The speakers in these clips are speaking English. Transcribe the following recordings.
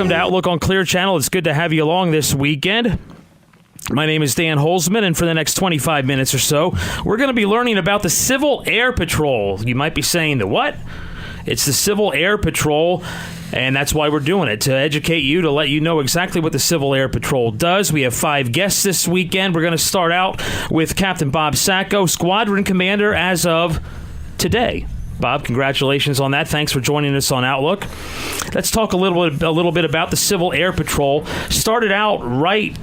Welcome to Outlook on Clear Channel. It's good to have you along this weekend. My name is Dan Holzman, and for the next 25 minutes or so, we're going to be learning about the Civil Air Patrol. You might be saying, the what? It's the Civil Air Patrol, and that's why we're doing it, to educate you, to let you know exactly what the Civil Air Patrol does. We have 5 guests this weekend. We're going to start out with Captain Bob Sacco, Squadron Commander as of today. Bob, congratulations on that. Thanks for joining us on Outlook. Let's talk a little bit about the Civil Air Patrol. Started out right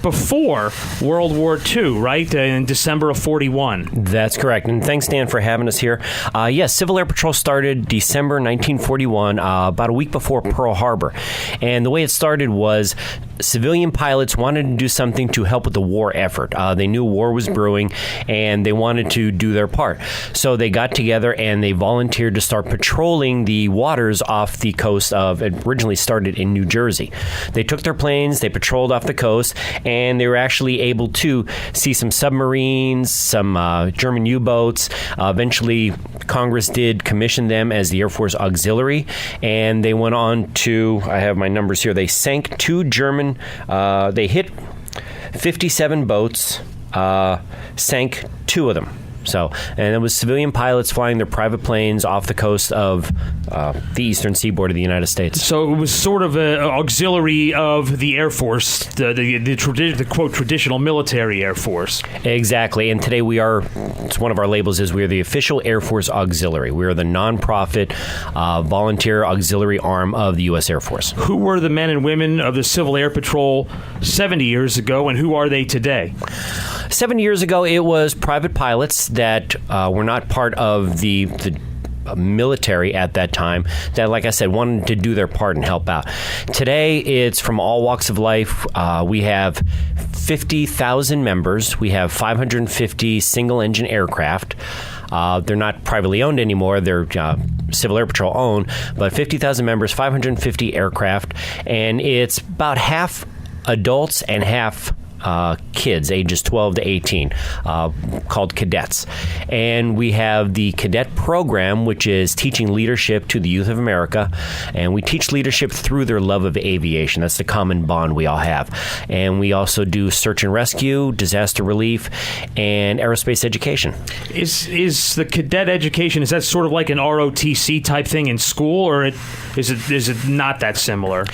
before World War II, right? In December of 41. That's correct. And thanks, Dan, for having us here. Yes, Civil Air Patrol started December 1941, about a week before Pearl Harbor. And the way it started was civilian pilots wanted to do something to help with the war effort. They knew war was brewing, and they wanted to do their part. So they got together and they volunteered to start patrolling the waters off the coast of, it originally started in New Jersey. They took their planes, they patrolled off the coast, and they were actually able to see some submarines, some German U-boats. Eventually, Congress did commission them as the Air Force Auxiliary, and they went on to, I have my numbers here, they sank 2 German, they hit 57 boats, sank 2 of them. And it was civilian pilots flying their private planes off the coast of the eastern seaboard of the United States. So it was sort of an auxiliary of the Air Force, the quote, traditional military Air Force. Exactly. And today it's one of our labels is we are the official Air Force Auxiliary. We are the nonprofit volunteer auxiliary arm of the U.S. Air Force. Who were the men and women of the Civil Air Patrol 70 years ago, and who are they today? 70 years ago, it was private pilots that were not part of the military at that time that, like I said, wanted to do their part and help out. Today, it's from all walks of life. We have 50,000 members. We have 550 single-engine aircraft. They're not privately owned anymore. They're Civil Air Patrol owned, but 50,000 members, 550 aircraft, and it's about half adults and half kids ages 12 to 18 called cadets. And we have the cadet program, which is teaching leadership to the youth of America. And we teach leadership through their love of aviation. That's the common bond we all have. And we also do search and rescue, disaster relief, and aerospace education. Is the cadet education, is that sort of like an ROTC type thing in school, or is it not that similar?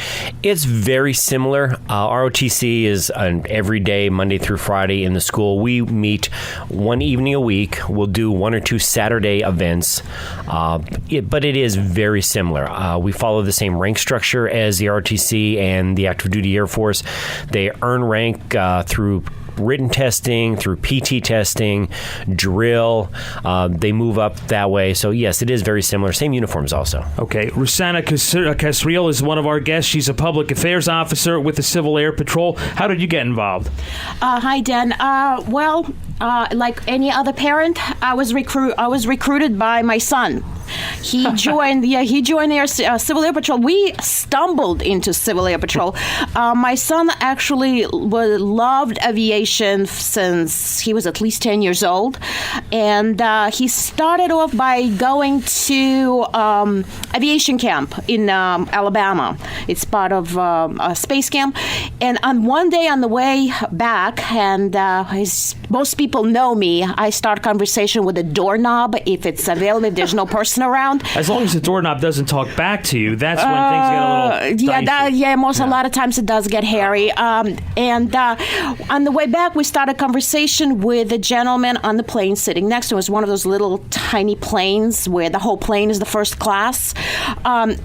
It's very similar. ROTC is an every day, Monday through Friday in the school. We meet one evening a week. We'll do 1 or 2 Saturday events, but it is very similar. We follow the same rank structure as the ROTC and the Active Duty Air Force. They earn rank through written testing, through PT testing, drill. They move up that way. So, yes, it is very similar. Same uniforms also. Okay. Rusana Casriel is one of our guests. She's a public affairs officer with the Civil Air Patrol. How did you get involved? Hi, Dan. Like any other parent, I was recruited by my son. He joined the Civil Air Patrol. We stumbled into Civil Air Patrol. My son actually loved aviation since he was at least 10 years old. And he started off by going to aviation camp in Alabama. It's part of a space camp. And on one day on the way back, and as most people know me, I start conversation with a doorknob if it's available, if there's no person around. As long as the doorknob doesn't talk back to you, that's when things get a little dicey. A lot of times it does get hairy. And on the way back, we started a conversation with a gentleman on the plane sitting next to us, one of those little tiny planes where the whole plane is the first class.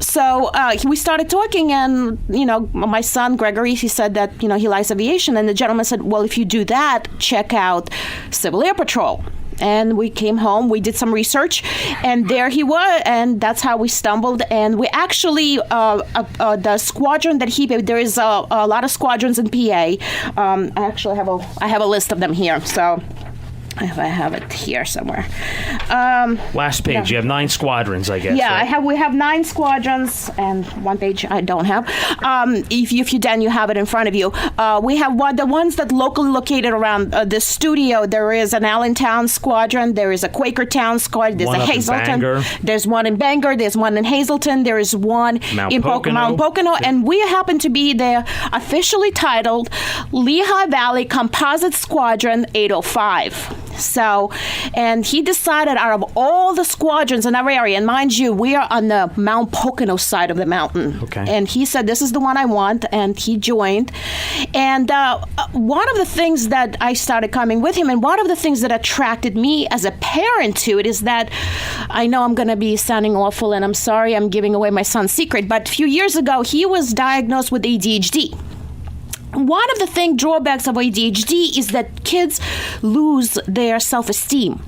So we started talking, and my son Gregory, he said that he likes aviation, and the gentleman said, well, if you do that, check out Civil Air Patrol. And we came home, we did some research, and there he was, and that's how we stumbled. And we actually, the squadron that there is a lot of squadrons in PA. I have a list of them here. So if I have it here somewhere. Last page. You have 9 squadrons, I guess. Yeah, right? we have 9 squadrons, and one page I don't have. If you then you have it in front of you. We have the ones that locally located around the studio. There is an Allentown squadron. There is a Quakertown squadron. There's One a up in Hazelton. Bangor. There's one in Bangor. There's one in Hazelton. There is one in Mount Pocono, and we happen to be the officially titled Lehigh Valley Composite Squadron 805. So, and he decided out of all the squadrons in our area, and mind you, we are on the Mount Pocono side of the mountain. Okay. And he said, this is the one I want, and he joined. And one of the things that I started coming with him, and one of the things that attracted me as a parent to it is that I know I'm going to be sounding awful, and I'm sorry I'm giving away my son's secret, but a few years ago, he was diagnosed with ADHD. One of the drawbacks of ADHD is that kids lose their self-esteem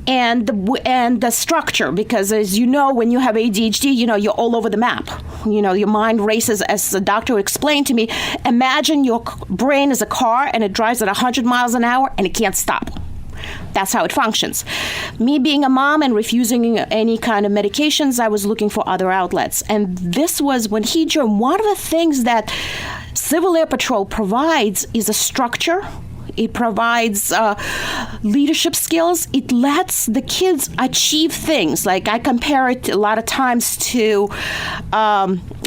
and the structure, because as you know, when you have ADHD, you're all over the map. Your mind races, as the doctor explained to me. Imagine your brain is a car and it drives at 100 miles an hour and it can't stop. That's how it functions. Me being a mom and refusing any kind of medications, I was looking for other outlets. And this was when he joined. One of the things that Civil Air Patrol provides is a structure. It provides leadership skills. It lets the kids achieve things. Like I compare it a lot of times to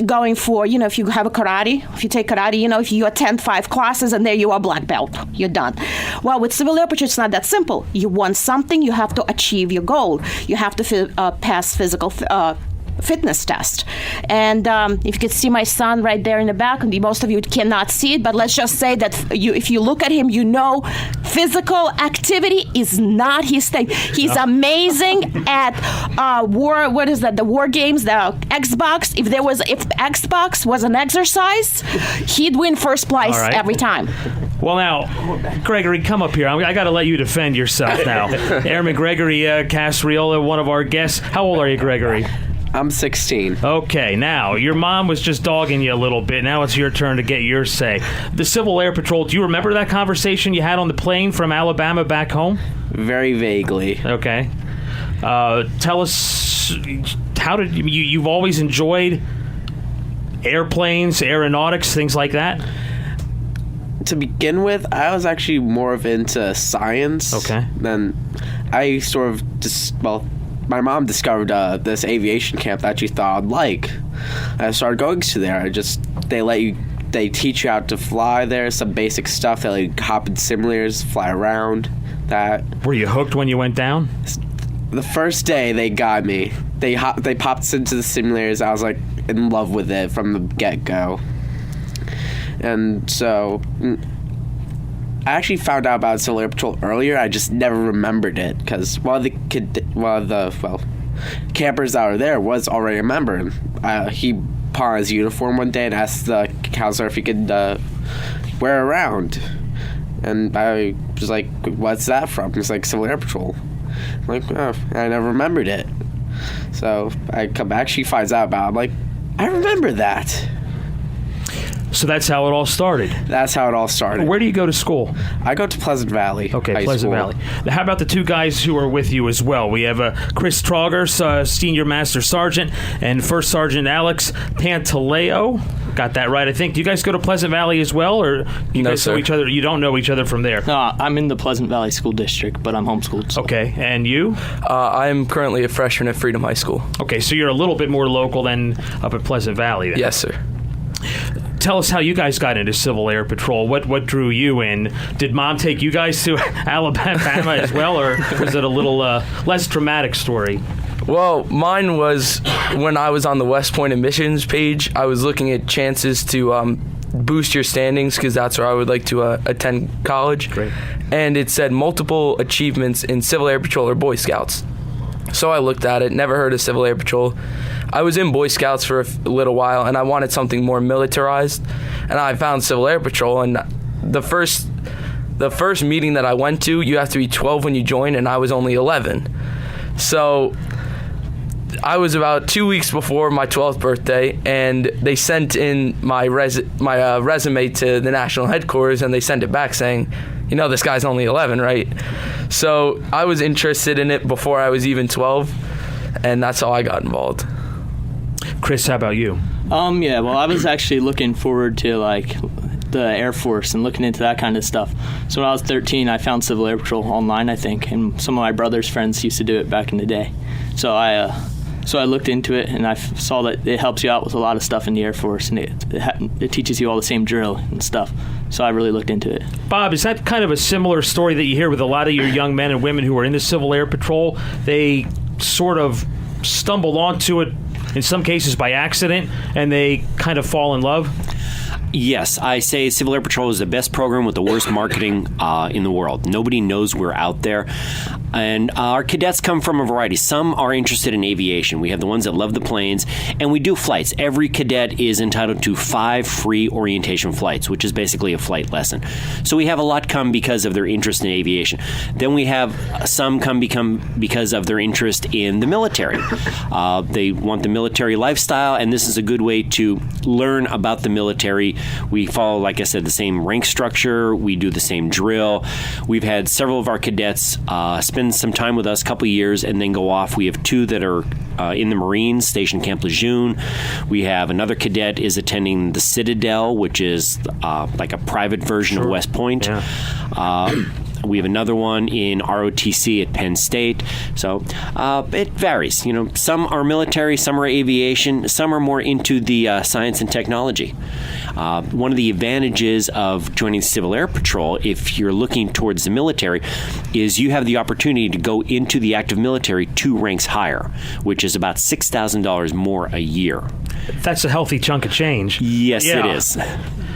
going for, if you have if you take karate, if you attend 5 classes and there you are black belt, you're done. Well, with Civil Air Patrol, it's not that simple. You want something, you have to achieve your goal. You have to pass physical fitness test. And if you could see my son right there in the back, and most of you cannot see it, but let's just say that if you look at him, physical activity is not his thing. He's amazing at the war games, the Xbox. If Xbox was an exercise, he'd win first place every time. Well, now, Gregory, come up here. I got to let you defend yourself now. Airman Gregory Castriola, one of our guests. How old are you, Gregory? I'm 16. Okay, now, your mom was just dogging you a little bit. Now it's your turn to get your say. The Civil Air Patrol, do you remember that conversation you had on the plane from Alabama back home? Very vaguely. Okay. Tell us, how did you've always enjoyed airplanes, aeronautics, things like that? To begin with, I was actually more into science. Okay. Then I sort of my mom discovered this aviation camp that she thought I'd like. I started going to there. They teach you how to fly there, some basic stuff. They hop in simulators, fly around. That. Were you hooked when you went down? The first day they got me. They popped us into the simulators. I was in love with it from the get-go. And so I actually found out about Civil Air Patrol earlier. I just never remembered it because one of the campers that were there was already a member. He put on his uniform one day and asked the counselor if he could wear around. And I was like, "What's that from?" He's like, "Civil Air Patrol." I'm like, "Oh, I never remembered it." So I come back. She finds out about it. I'm like, "I remember that." So that's how it all started. That's how it all started. Where do you go to school? I go to Pleasant Valley. Okay, High Pleasant School. Valley. Now, how about the 2 guys who are with you as well? We have Chris Trauger, Senior Master Sergeant, and First Sergeant Alex Pantaleo. Got that right, I think. Do you guys go to Pleasant Valley as well, or you guys know each other? You don't know each other from there? I'm in the Pleasant Valley School District, but I'm homeschooled. So. Okay, and you? I'm currently a freshman at Freedom High School. Okay, so you're a little bit more local than up at Pleasant Valley then. Yes, sir. Tell us how you guys got into Civil Air Patrol. What drew you in? Did Mom take you guys to Alabama as well, or was it a little less dramatic story? Well, mine was when I was on the West Point admissions page. I was looking at chances to boost your standings because that's where I would like to attend college. Great. And it said multiple achievements in Civil Air Patrol or Boy Scouts. So I looked at it, never heard of Civil Air Patrol. I was in Boy Scouts for a little while, and I wanted something more militarized. And I found Civil Air Patrol, and the first meeting that I went to, you have to be 12 when you join, and I was only 11. So I was about 2 weeks before my 12th birthday, and they sent in my resume to the national headquarters, and they sent it back saying, this guy's only 11, right? So I was interested in it before I was even 12, and that's how I got involved. Chris, how about you? Yeah, well, I was actually looking forward to the Air Force and looking into that kind of stuff. So when I was 13, I found Civil Air Patrol online, I think, and some of my brother's friends used to do it back in the day. So I looked into it, and I saw that it helps you out with a lot of stuff in the Air Force, and it teaches you all the same drill and stuff. So I really looked into it. Bob, is that kind of a similar story that you hear with a lot of your young men and women who are in the Civil Air Patrol? They sort of stumble onto it, in some cases by accident, and they kind of fall in love? Yes, I say Civil Air Patrol is the best program with the worst marketing in the world. Nobody knows we're out there. And our cadets come from a variety. Some are interested in aviation. We have the ones that love the planes, and we do flights. Every cadet is entitled to 5 free orientation flights, which is basically a flight lesson. So we have a lot come because of their interest in aviation. Then we have some come because of their interest in the military. They want the military lifestyle, and this is a good way to learn about the military. We follow, like I said, the same rank structure. We do the same drill. We've had several of our cadets spend some time with us, a couple of years, and then go off. We have 2 that are in the Marines, stationed Camp Lejeune. We have another cadet is attending the Citadel, which is like a private version of West Point. Yeah. We have another one in ROTC at Penn State. So it varies. Some are military, some are aviation, some are more into the science and technology. One of the advantages of joining the Civil Air Patrol, if you're looking towards the military, is you have the opportunity to go into the active military 2 ranks higher, which is about $6,000 more a year. That's a healthy chunk of change. Yes, it is.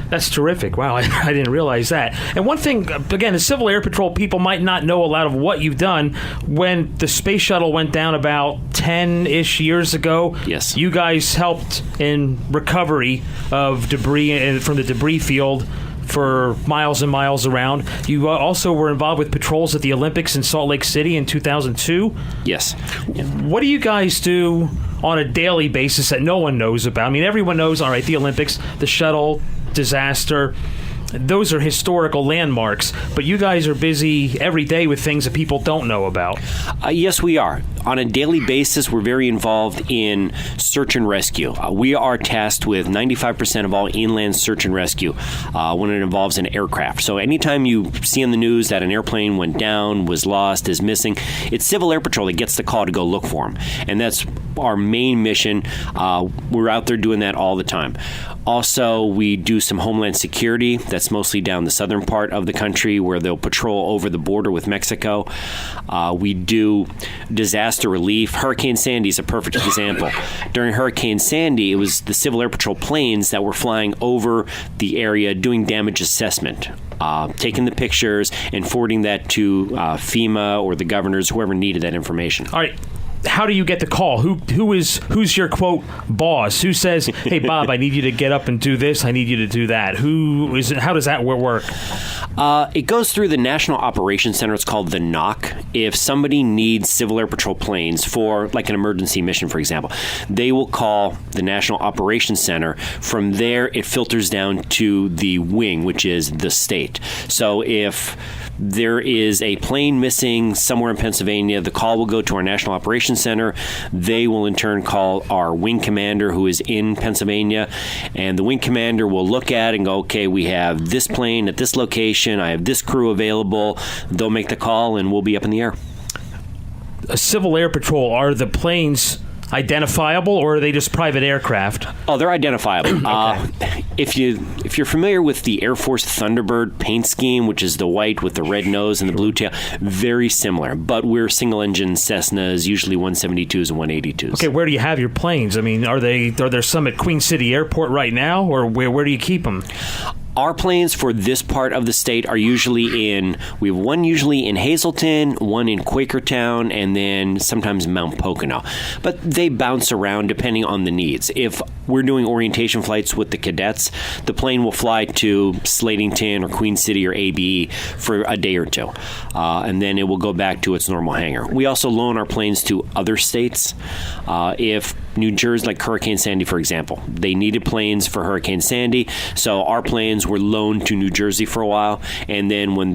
That's terrific. Wow, I didn't realize that. And one thing, again, the Civil Air Patrol people might not know a lot of what you've done. When the space shuttle went down about 10-ish years ago, yes, you guys helped in recovery of debris from the debris field for miles and miles around. You also were involved with patrols at the Olympics in Salt Lake City in 2002. Yes. What do you guys do on a daily basis that no one knows about? I mean, everyone knows, all right, the Olympics, the shuttle disaster, those are historical landmarks, but you guys are busy every day with things that people don't know about. Yes, we are. On a daily basis, we're very involved in search and rescue. We are tasked with 95% of all inland search and rescue when it involves an aircraft. So anytime you see in the news that an airplane went down, was lost, is missing, it's Civil Air Patrol that gets the call to go look for them. And that's our main mission. We're out there doing that all the time. Also, we do some homeland security. That's mostly down the southern part of the country where they'll patrol over the border with Mexico. We do disaster relief. Hurricane Sandy is a perfect example. During Hurricane Sandy, it was the Civil Air Patrol planes that were flying over the area doing damage assessment, taking the pictures and forwarding that to FEMA or the governors, whoever needed that information. All right. How do you get the call? Who's your quote boss? Who says, "Hey Bob, I need you to get up and do this. I need you to do that." Who is it? How does that work? It goes through the National Operations Center. It's called the NOC. If somebody needs Civil Air Patrol planes for like an emergency mission, for example, they will call the National Operations Center. From there, it filters down to the wing, which is the state. So if there is a plane missing somewhere in Pennsylvania, the call will go to our National Operations Center. They will in turn call our wing commander who is in Pennsylvania, and the wing commander will look at it and go, okay, we have this plane at this location, I have this crew available. They'll make the call and we'll be up in the air. A Civil Air Patrol, are the planes identifiable, or are they just private aircraft? Oh, they're identifiable. Okay. If you're familiar with the Air Force Thunderbird paint scheme, which is the white with the red nose and the blue tail, very similar. But we're single-engine Cessnas, usually 172s and 182s. Okay, where do you have your planes? I mean, are there some at Queen City Airport right now, or where do you keep them? Our planes for this part of the state are we have one usually in Hazleton, one in Quakertown, and then sometimes Mount Pocono. But they bounce around depending on the needs. If we're doing orientation flights with the cadets, the plane will fly to Slatington or Queen City or ABE for a day or two. And then it will go back to its normal hangar. We also loan our planes to other states. If New Jersey, like Hurricane Sandy, for example, they needed planes for Hurricane Sandy, so our planes were loaned to New Jersey for a while, and then when